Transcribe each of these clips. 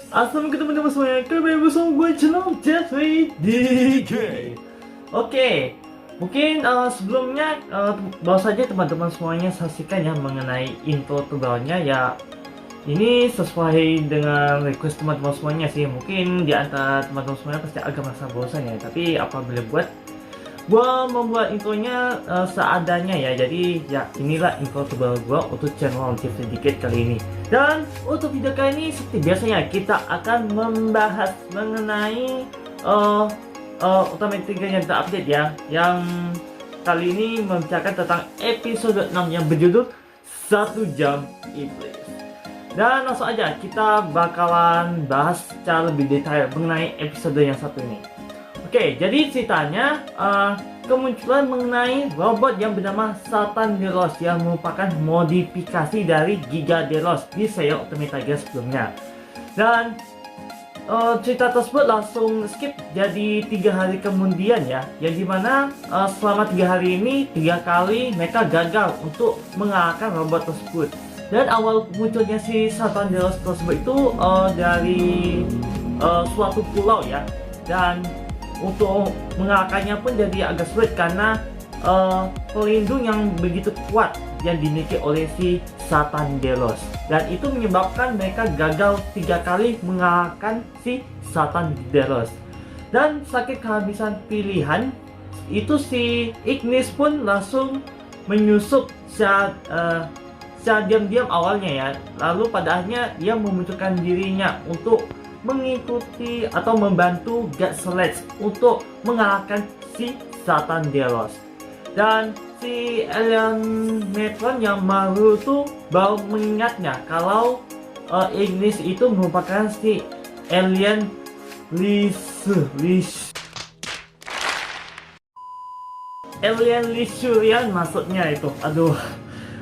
Assalamualaikum teman-teman semuanya, kembali bersama gue channel Jeffrey DK. Oke, mungkin sebelumnya baru saja teman-teman semuanya saksikan ya mengenai intro terbarunya ya. Ini sesuai dengan request teman-teman semuanya sih. Mungkin di antara teman-teman semuanya pasti agak merasa bosan ya, tapi apabila gua membuat intronya seadanya ya. Jadi ya inilah intro terbaru gua untuk channel Jeffrey Dikit kali ini. Dan untuk video kali ini seperti biasanya kita akan membahas mengenai Ultimate Trigger yang terupdate ya. Yang kali ini membicarakan tentang episode 6 yang berjudul 1 Jam Iblis. Dan langsung aja kita bakalan bahas secara lebih detail mengenai episode yang satu ini. Oke, jadi ceritanya kemunculan mengenai robot yang bernama Satan Delos yang merupakan modifikasi dari Giga Delos di serial Ultimate Tiger sebelumnya. Dan cerita tersebut langsung skip jadi 3 hari kemudian ya, yang dimana selama 3 hari ini 3 kali mereka gagal untuk mengalahkan robot tersebut. Dan awal munculnya si Satan Delos tersebut itu dari suatu pulau ya, dan untuk mengalahkannya pun jadi agak sulit karena pelindung yang begitu kuat yang dimiliki oleh si Satan Delos, dan itu menyebabkan mereka gagal 3 kali mengalahkan si Satan Delos. Dan sakit kehabisan pilihan itu si Ignis pun langsung menyusup secara diam-diam awalnya ya, lalu pada akhirnya dia memunculkan dirinya untuk mengikuti atau membantu God Sledge untuk mengalahkan si Satan Delos. Dan si alien Metron yang baru tuh baru mengingatnya kalau Ignis itu merupakan si alien Lisurian maksudnya itu. Aduh,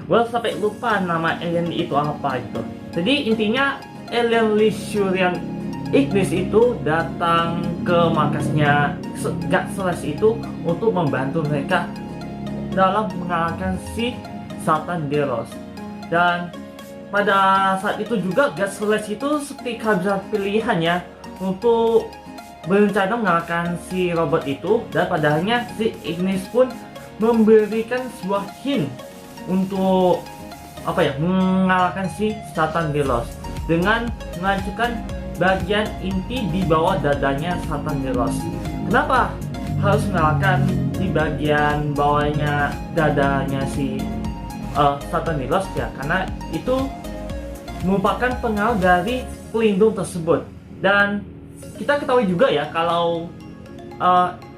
gua sampai lupa nama alien itu apa itu. Jadi intinya alien Lisurian Ignis itu datang ke markasnya God Sledge itu untuk membantu mereka dalam mengalahkan si Satan Delos. Dan pada saat itu juga God Sledge itu seperti kehabisan pilihan ya untuk berencana mengalahkan si robot itu, dan pada akhirnya si Ignis pun memberikan sebuah hint untuk mengalahkan si Satan Delos dengan menghancurkan bagian inti di bawah dadanya Satan Delos. Kenapa harus mengalahkan di bagian bawahnya dadanya si Satan Delos ya? Karena itu merupakan pengaruh dari pelindung tersebut. Dan kita ketahui juga ya kalau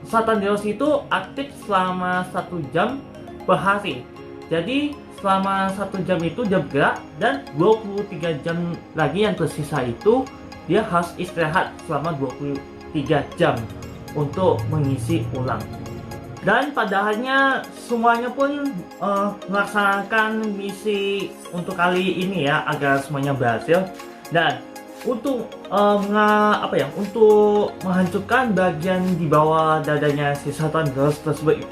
Satan Delos itu aktif selama 1 jam per hari. Jadi selama 1 jam itu dia bergerak, dan 23 jam lagi yang tersisa itu dia harus istirahat selama 23 jam untuk mengisi ulang. Dan pada akhirnya semuanya pun melaksanakan misi untuk kali ini ya, agar semuanya berhasil. Dan untuk untuk menghancurkan bagian di bawah dadanya si Satan Delos tersebut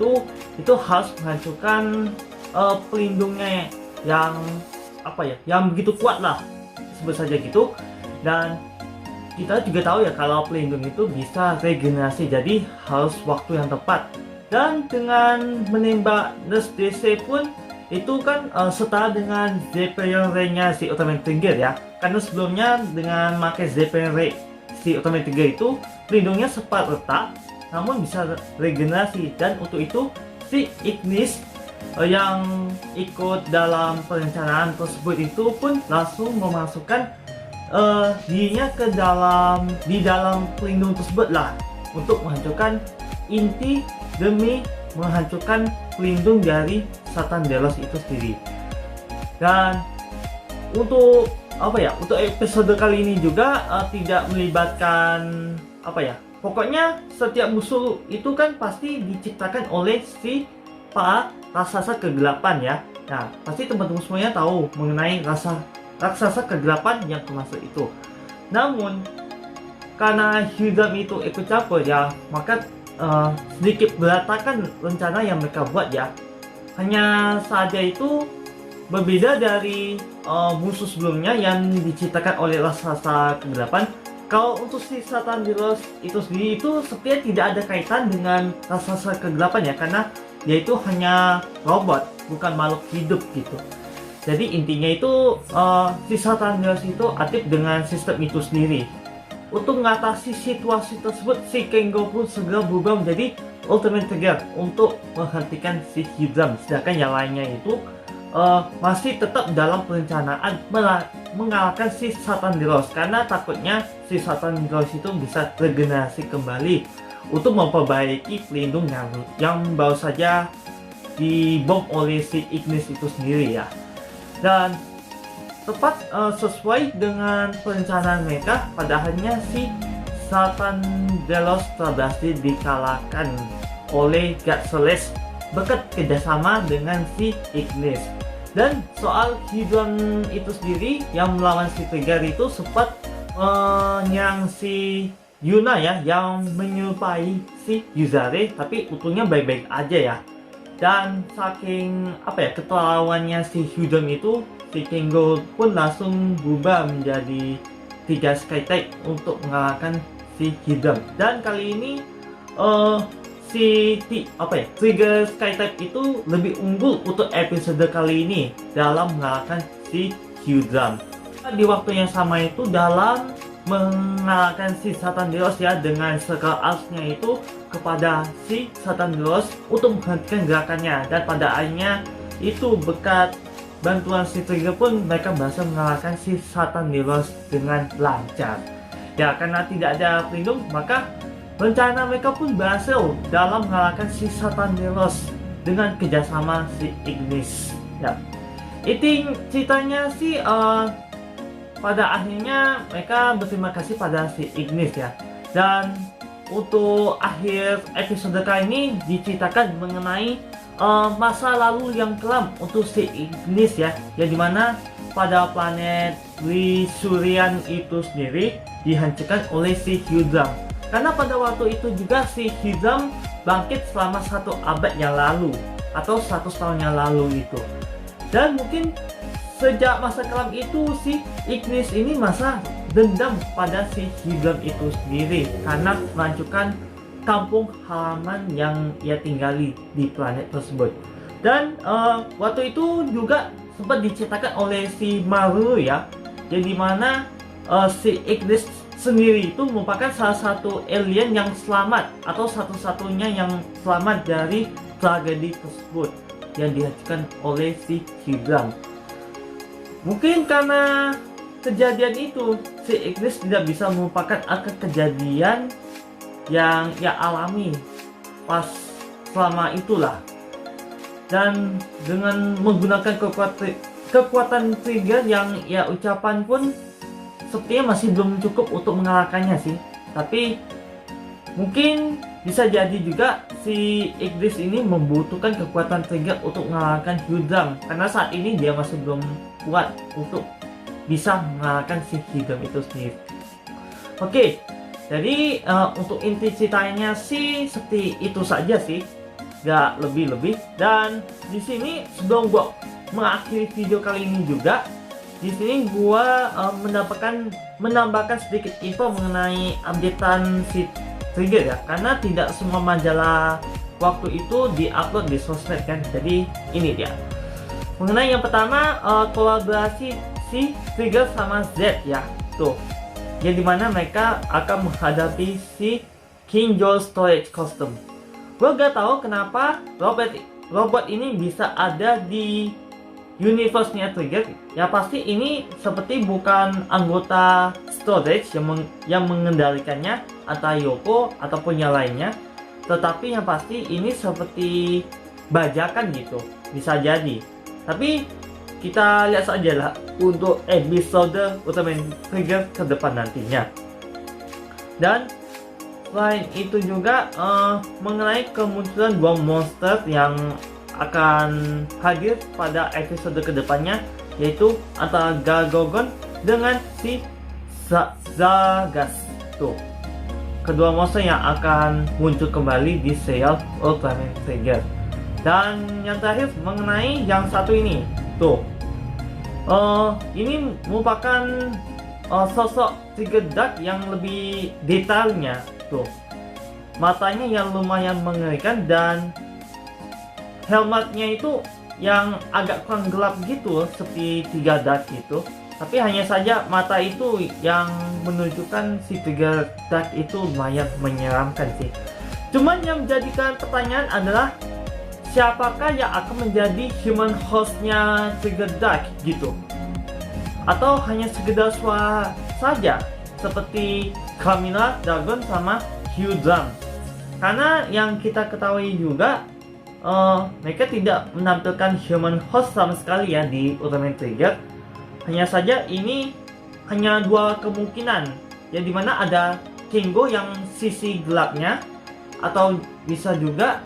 itu harus menghancurkan pelindungnya yang begitu kuat lah, sebut saja gitu. Dan kita juga tahu ya kalau pelindung itu bisa regenerasi, jadi harus waktu yang tepat. Dan dengan menembak Nurse DC pun itu kan setara dengan Zephyrian Ray-nya si Ultimate Trigger ya. Karena sebelumnya dengan memakai Zephyrian Ray si Ultimate Trigger itu pelindungnya sempat retak namun bisa regenerasi. Dan untuk itu si Ignis yang ikut dalam perencanaan tersebut itu pun langsung memasukkan dirinya di dalam pelindung tersebut lah, untuk menghancurkan inti demi menghancurkan pelindung dari Satan Delos itu sendiri. Dan untuk episode kali ini juga tidak melibatkan pokoknya setiap musuh itu kan pasti diciptakan oleh si para raksasa kegelapan ya. Nah, pasti teman-teman semuanya tahu mengenai raksasa kegelapan yang termasuk itu. Namun karena Hyrdam itu ikut campur ya, maka sedikit berantakan rencana yang mereka buat ya. Hanya saja itu berbeda dari musuh sebelumnya yang diciptakan oleh raksasa kegelapan. Kalau untuk si Satandilos itu sendiri itu sepertinya tidak ada kaitan dengan rasa kegelapan ya, karena dia itu hanya robot, bukan makhluk hidup gitu. Jadi intinya itu si Satandilos itu aktif dengan sistem itu sendiri. Untuk mengatasi situasi tersebut, si Kengo pun segera berubah menjadi Ultimate Trigger untuk menghentikan si Hydrahm. Sedangkan yang lainnya itu masih tetap dalam perencanaan mengalahkan si Satandilos, karena takutnya si Satandilos itu bisa regenerasi kembali untuk memperbaiki pelindung yang baru saja dibom oleh si Ignis itu sendiri ya. Dan tepat sesuai dengan perencanaan mereka, pada akhirnya si Satandilos telah berhasil dikalahkan oleh God Celeste berkat kerjasama dengan si Ignis. Dan soal Hydrahm itu sendiri yang melawan si Trigger itu sempat menyerang si Yuna ya, yang menyerupai si Yuzare, tapi utuhnya baik-baik aja ya. Dan saking keterlaluannya si Hydrahm itu, si Kengo pun langsung berubah menjadi 3 Sky-type untuk mengalahkan si Hydrahm. Dan kali ini Trigger Sky-type itu lebih unggul untuk episode kali ini dalam mengalahkan si Hydrahm. Di waktu yang sama itu dalam mengalahkan si Satandilos ya, dengan Circle Arts-nya itu kepada si Satandilos untuk menghentikan gerakannya, dan pada akhirnya itu berkat bantuan si Trigger pun mereka berhasil mengalahkan si Satandilos dengan lancar. Ya, karena tidak ada pelindung, maka rencana mereka pun berhasil dalam mengalahkan si Satandilos dengan kerjasama si Ignis. Ya, itu ceritanya sih. Pada akhirnya mereka berterima kasih pada si Ignis ya. Dan untuk akhir episode kali ini diceritakan mengenai masa lalu yang kelam untuk si Ignis ya, yang dimana pada planet Lisurian itu sendiri dihancurkan oleh si Hydrahm. Karena pada waktu itu juga si Hydrahm bangkit selama 1 abad yang lalu atau 100 tahun yang lalu itu. Dan mungkin sejak masa kelam itu si Ignis ini masa dendam pada si Hydrahm itu sendiri karena menghancurkan kampung halaman yang ia tinggali di planet tersebut. Dan waktu itu juga sempat diceritakan oleh si Maru ya, jadi mana si Ignis sendiri itu merupakan salah satu alien yang selamat atau satu-satunya yang selamat dari tragedi tersebut yang dihancurkan oleh si Hydrahm. Mungkin karena kejadian itu si Ignis tidak bisa melupakan akan kejadian yang ia alami pas selama itulah, dan dengan menggunakan kekuatan Trigger yang ia ucapan pun sepertinya masih belum cukup untuk mengalahkannya sih. Tapi mungkin bisa jadi juga si Ignis ini membutuhkan kekuatan Trigger untuk mengalahkan Hydrahm, karena saat ini dia masih belum kuat untuk bisa mengalahkan si Hydrahm itu sendiri. Oke, jadi untuk inti ceritanya sih seperti itu saja sih, gak lebih-lebih. Dan di sini sebelum gua mengakhiri video kali ini juga, di sini gua menambahkan sedikit info mengenai updatean si Trigger ya, karena tidak semua majalah waktu itu diupload di sosmed kan. Jadi ini dia mengenai yang pertama, kolaborasi si Trigger sama Z ya, tuh yang dimana mereka akan menghadapi si King Joe Storage Custom. Gue gak tahu kenapa robot ini bisa ada di universe-nya Trigger. Ya pasti ini seperti bukan anggota Storage yang mengendalikannya, atau Yoko ataupun yang lainnya, tetapi yang pasti ini seperti bajakan gitu, bisa jadi. Tapi kita lihat saja lah untuk episode Ultimate Trigger ke depan nantinya. Dan selain itu juga mengenai kemunculan 2 monster yang akan hadir pada episode kedepannya, yaitu antara Gargogon dengan si Zagas. Tuh, kedua monster yang akan muncul kembali di serial Ultimate Trigger. Dan yang terakhir mengenai yang satu ini, tuh ini merupakan sosok Trigger Dark yang lebih detailnya tuh. Matanya yang lumayan mengerikan dan helmetnya itu yang agak kurang gelap gitu seperti Trigger Dark gitu. Tapi hanya saja mata itu yang menunjukkan si Trigger Dark itu lumayan menyeramkan sih. Cuman yang menjadikan pertanyaan adalah siapakah yang akan menjadi human hostnya Trigger Dark gitu? Atau hanya sekedar suara saja seperti Camilla, Dragon, sama Hugh Drum? Karena yang kita ketahui juga mereka tidak menampilkan human host sama sekali ya di Ultraman Trigger. Hanya saja ini hanya dua kemungkinan, ya dimana ada Kingo yang sisi gelapnya, atau bisa juga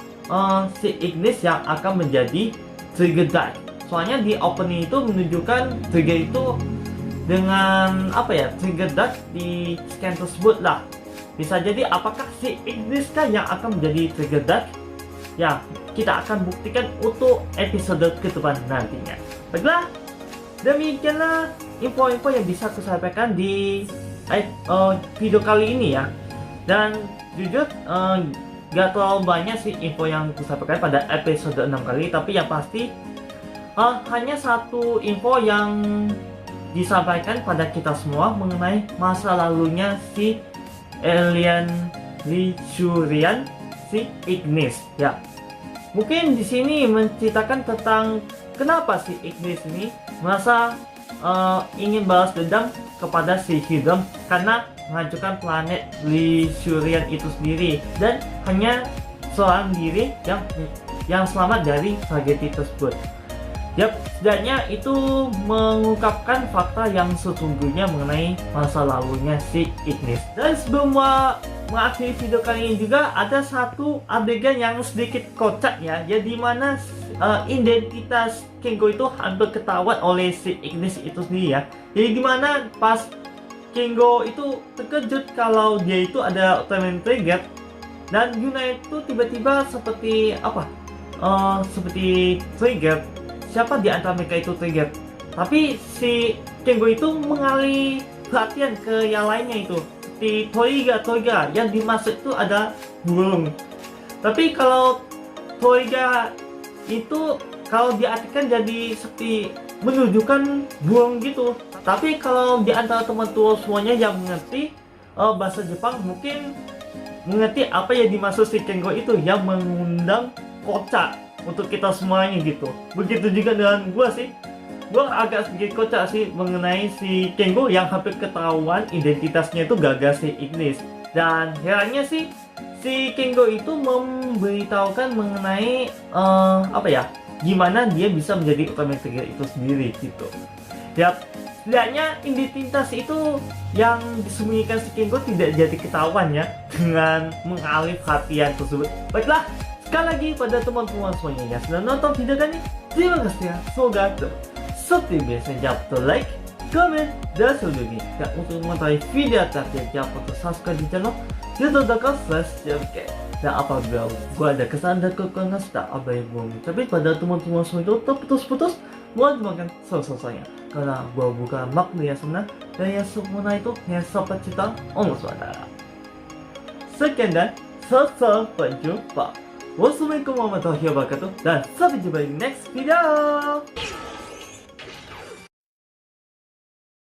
si Ignis yang akan menjadi Trigger Dark. Soalnya di opening itu menunjukkan Trigger itu dengan apa ya, Trigger Dark di scan tersebut lah. Bisa jadi apakah si Ignis kah yang akan menjadi Trigger Dark? Ya, kita akan buktikan untuk episode ke depan nantinya. Baiklah, demikianlah info-info yang bisa aku sampaikan di video kali ini ya. Dan jujur gak terlalu banyak sih info yang aku sampaikan pada episode 6 kali. Tapi yang pasti hanya satu info yang disampaikan pada kita semua mengenai masa lalunya si alien Lichurian, si Ignis ya. Mungkin di sini menceritakan tentang kenapa si Ignis ini merasa ingin balas dendam kepada si Hydrum karena menghancurkan planet Lichurian itu sendiri, dan hanya seorang diri yang selamat dari tragedi tersebut. Yap, setidaknya itu mengungkapkan fakta yang sesungguhnya mengenai masa lalunya si Ignis. Dan sebelum mengakhiri video kali ini juga ada satu adegan yang sedikit kocak ya, ya dimana identitas Kingo itu hampir ketahuan oleh si Ignis itu sendiri ya. Jadi dimana pas Kingo itu terkejut kalau dia itu ada Ultraman Trigger, dan Yuna itu tiba-tiba seperti apa? Seperti Trigger. Siapa di antara mereka itu Trigger? Tapi si Kingo itu mengalih perhatian ke yang lainnya itu, di Toiga yang dimaksud itu ada burung. Tapi kalau Toiga itu kalau diartikan jadi seperti menunjukkan burung gitu. Tapi kalau di antara teman tua semuanya yang mengerti bahasa Jepang mungkin mengerti apa yang dimaksud si Kingo itu yang mengundang kocak untuk kita semuanya gitu. Begitu juga dengan gua sih. Gua agak sedikit kocak sih mengenai si Kingo yang hampir ketahuan identitasnya itu gagal si Ignis. Dan herannya sih si Kingo itu memberitahukan mengenai apa ya, gimana dia bisa menjadi Ultraman Trigger itu sendiri gitu. Ya, setidaknya identitas itu yang disembunyikan si Kingo tidak jadi ketahuan ya dengan mengalih perhatian tersebut. Baiklah, sekali lagi pada teman-teman semuanya yang sudah nonton video kali ini, terima kasih ya. Semoga seperti biasa jangan lupa like, comment, dan sebagainya. Dan untuk mengetahui video terbaru, jangan lupa subscribe di channel youtube.com/jmk. Dan apabila gue ada kesalahan dan kekurangan serta apa yang gue tapi pada teman-teman semua itu terputus-putus, mohon dimakan selesainya. Karena gue bukan makhluk yang sempurna, dan yang sempurna itu yang sampai cita Allah SWT. Sekian dan sampai jumpa. Wassalamualaikum warahmatullahi wabarakatuh, dan sampai jumpa di next video.